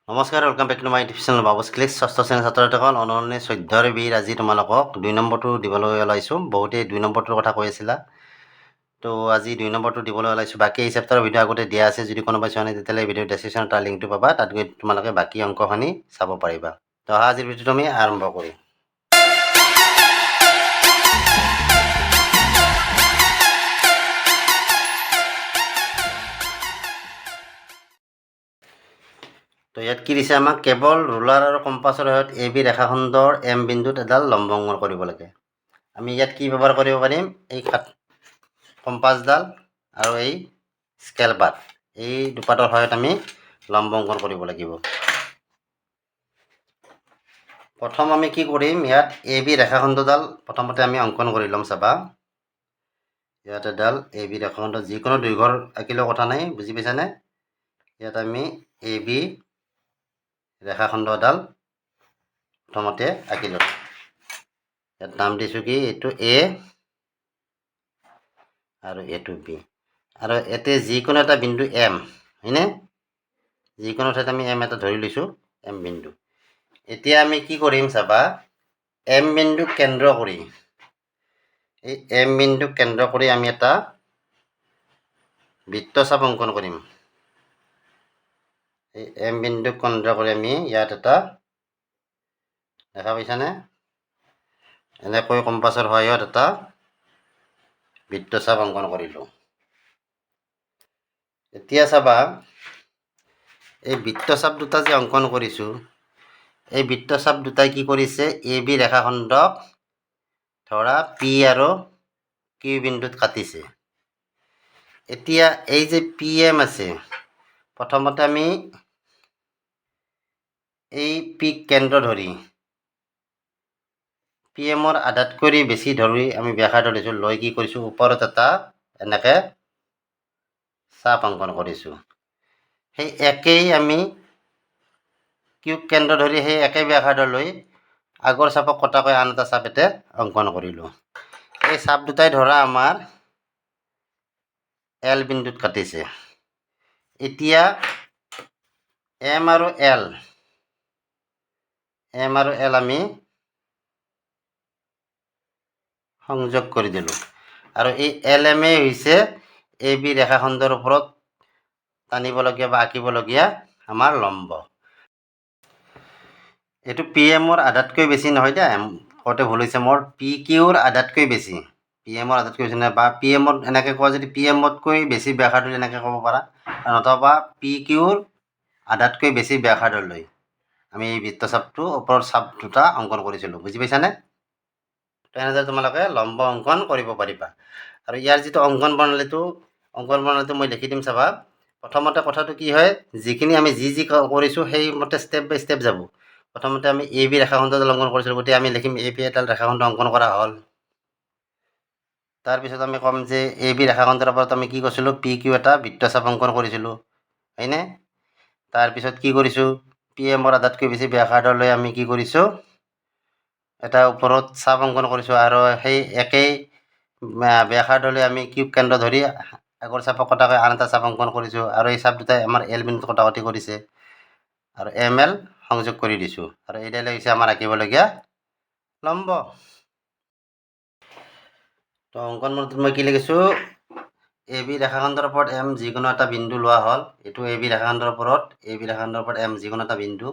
নমস্কাৰ, welcome back to my YouTube channel বাবুছ click. ষষ্ঠ শ্ৰেণীৰ ছাত্ৰ-ছাত্ৰীসকল, অনুৰণি 14 বিৰ আজি তোমালোকক 2 নম্বৰটো দিবলৈ ওলাইছোঁ। বহুতেই 2 নম্বৰটোৰ কথা কৈ আছিলা, তো আজি 2 নম্বৰটো দিবলৈ ওলাইছোঁ। বাকী এই চেপ্টাৰৰ ভিডিঅ' আগতে দিয়া আছে, যদি কোনোবাই চোৱা নাই তেতিয়াহ'লে এই ভিডিঅ' ডেছক্ৰিপশ্যনত তাৰ লিংকটো পাবা, তাত গৈ তোমালোকে বাকী অংকখিনি চাব পাৰিবা। তো আজিৰ ভিডিঅ'টো আমি আৰম্ভ কৰোঁ। তো ইয়াত কি দিছে আমাক, কেৱল ৰুলাৰ আৰু কম্পাছৰ সহায়ত এ বি ৰেখাখণ্ডৰ এম বিন্দুত এডাল লম্ব অংকন কৰিব লাগে। আমি ইয়াত কি ব্যৱহাৰ কৰিব পাৰিম, এই কম্পাছডাল আৰু এই স্কেল পাত, এই দুপাতৰ সহায়ত আমি লম্ব অংকন কৰিব লাগিব। প্ৰথম আমি কি কৰিম, ইয়াত এ বি ৰেখাখণ্ডডাল প্ৰথমতে আমি অংকন কৰি ল'ম। চাবা, ইয়াত এডাল এ বি ৰেখাখণ্ড, যিকোনো দৈৰ্ঘ্যৰ আঁকিলেও কথা নাই, বুজি পাইছানে? ইয়াত আমি এ বি ৰেখাখণ্ড এডাল প্ৰথমতে আঁকি ল'ম। ইয়াত নাম দিছোঁ কি, এইটো এ আৰু এইটো বি, আৰু ইয়াতে যিকোনো এটা বিন্দু এম, হয়নে? যিকোনো ঠাইত আমি এম এটা ধৰি লৈছোঁ, এম বিন্দু। এতিয়া আমি কি কৰিম চাবা, এম বিন্দুক কেন্দ্ৰ কৰি, এই এম বিন্দুক কেন্দ্ৰ কৰি আমি এটা বৃত্তচাপ অংকন কৰিম। এই এম বিন্দুক কেন্দ্ৰ কৰি আমি ইয়াত এটা, দেখা পাইছানে, এনেকৈ কম্পাছৰ সহায়ত এটা বৃত্তচাপ অংকন কৰিলোঁ। এতিয়া চাবা, এই বৃত্তচাপ দুটা যে অংকন কৰিছোঁ, এই বৃত্তচাপ দুটাই কি কৰিছে, এ বি ৰেখাখণ্ডক ধৰা পি আৰু কিউ বিন্দুত কাটিছে। এতিয়া এই যে পি এম আছে, প্ৰথমতে আমি এই পিক কেন্দ্ৰ ধৰি পি এমৰ আধাতকৈ বেছি ধৰি আমি ব্যাসাৰ্ধ লৈছোঁ, লৈ কি কৰিছোঁ, ওপৰত এটা এনেকৈ চাপ অংকন কৰিছোঁ। সেই একেই আমি কিউক কেন্দ্ৰ ধৰি সেই একে ব্যাসাৰ্ধ লৈ আগৰ চাপক কটাকৈ আন এটা চাপ এটা অংকন কৰিলোঁ। এই চাপ দুটাই ধৰা আমাৰ এল বিন্দুত কাটিছে। এতিয়া এম আৰু এল আমি সংযোগ কৰি দিলোঁ, আৰু এই এল এম এ হৈছে এ বি ৰেখাখণ্ডৰ ওপৰত টানিবলগীয়া বা আঁকিবলগীয়া আমাৰ লম্ব। এইটো পি এমৰ আধাতকৈ বেছি নহয় দিয়া, কওঁতে ভুল হৈছে মোৰ, পি কিউৰ আধাতকৈ বেছি, পি এমৰ আধাতকৈ বেছি নহয়, বা পি এমত এনেকৈ কোৱা, যদি পি এমতকৈ বেছি ব্যাসাৰ্ধ এনেকৈ ক'ব পাৰা, নতুবা পি কিউৰ আধাতকৈ বেছি ব্যাসাৰ্ধ লৈ আমি এই বৃত্তচাপটো ওপৰৰ চাপ দুটা অংকন কৰিছিলোঁ, বুজি পাইছানে? তেনেদৰে তোমালোকে লম্ব অংকন কৰিব পাৰিবা। আৰু ইয়াৰ যিটো অংকন প্ৰণালীটো মই লিখি দিম। চাবা, প্ৰথমতে কথাটো কি হয়, যিখিনি আমি যি কৰিছোঁ সেইমতে ষ্টেপ বাই ষ্টেপ যাব। প্ৰথমতে আমি এ বি ৰেখাখণ্ডডাল অংকন কৰিছিলোঁ, গতিকে আমি লিখিম এ বি এডাল ৰেখাখণ্ড অংকন কৰা হ'ল। তাৰপিছত আমি ক'ম যে এ বি ৰেখাখণ্ডৰ ওপৰত আমি কি কৰিছিলোঁ, পি কিউ এটা বৃত্তচাপ অংকন কৰিছিলোঁ, হয়নে? তাৰপিছত কি কৰিছোঁ, পি এমৰ আধাতকৈ বেছি ব্যাসাৰ্ধ লৈ আমি কি কৰিছোঁ, এটা ওপৰত চাপ অংকন কৰিছোঁ, আৰু সেই একেই ব্যাসাৰ্ধ লৈ আমি কিউক কেন্দ্ৰ ধৰি আগৰ চাপক কটাকৈ আন এটা চাপ অংকন কৰিছোঁ, আৰু এই চাপ দুটাই আমাৰ এল বিন্দুত কটাকটি কৰিছে, আৰু এম এল সংযোগ কৰি দিছোঁ, আৰু এইডালে হৈছে আমাৰ আঁকিবলগীয়া লম্ব। তো অংকন মূলটোত মই কি লিখিছোঁ, এ বি ৰেখাখণ্ডৰ ওপৰত এম যিকোনো এটা বিন্দু লোৱা হ'ল। এইটো এ বি ৰেখাখণ্ডৰ ওপৰত এম যিকোনো এটা বিন্দু,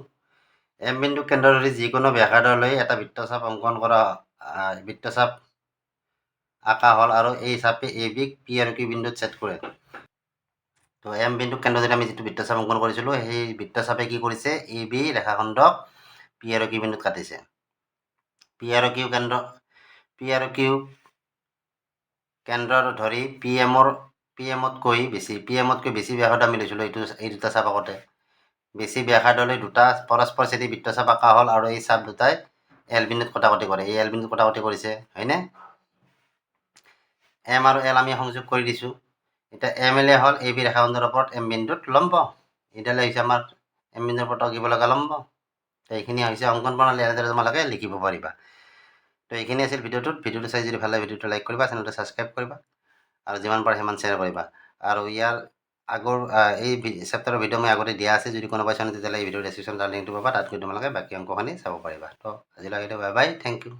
এম বিন্দু কেন্দ্ৰ ধৰি যিকোনো ব্যাসাৰ্ধ লৈ এটা বৃত্তচাপ অংকন কৰা, বৃত্তচাপ আঁকা হ'ল, আৰু এই চাপে এ বিক পি আৰু কিউ বিন্দুত ছেদ কৰে। তো এম বিন্দুক কেন্দ্ৰ ধৰি আমি যিটো বৃত্তচাপ অংকন কৰিছিলোঁ, সেই বৃত্তচাপে কি কৰিছে, এ বি ৰেখাখণ্ডক পি আৰু কিউ বিন্দুত কাটিছে। পি আৰু কিউ কেন্দ্ৰ ধৰি পি এমতকৈ বেছি ব্যাসাৰ্ধ আমি লৈছিলোঁ, এই দুটা চাপ আগতে বেছি ব্যাসাৰ্ধ লৈ দুটা পৰস্পৰ ছেদি বৃত্তচাপ আঁকা হ'ল, আৰু এই চাপ দুটাই এল বিন্দুত কটাকটি কৰে, এই এল বিন্দুত কটাকটি কৰিছে, হয়নে? এম আৰু এল আমি সংযোগ কৰি দিছোঁ। এতিয়া এম এল এ হ'ল এ বি ৰেখাখণ্ডৰ ওপৰত এম বিন্দুত লম্ব, এইডালে হৈছে আমাৰ এম বিন্দুৰ ওপৰত আঁকিব লগা লম্ব। তো এইখিনি হৈছে অংকন প্ৰণালী, এনেদৰে তোমালোকে লিখিব পাৰিবা। তো এইখিনি আছিল ভিডিঅ'টো চাই যদি ভাল লাগে ভিডিঅ'টো লাইক কৰিবা, চেনেলটো ছাবস্ক্ৰাইব কৰিবা, আৰু যিমান পাৰা সিমান শ্বেয়াৰ কৰিবা। আৰু ইয়াৰ আগৰ এই চেপ্টাৰৰ ভিডিঅ' মই আগতে দিয়া আছে, যদি কোনোবাই চানে তেতিয়াহ'লে এই ভিডিঅ'ৰ ডেছক্ৰিপশ্যন তাৰ লিংকটো পাবা, তাত গৈ তোমালোকে বাকী অংকখিনি চাব পাৰিবা। তো আজিলৈকে বাই বাই, থেংক ইউ।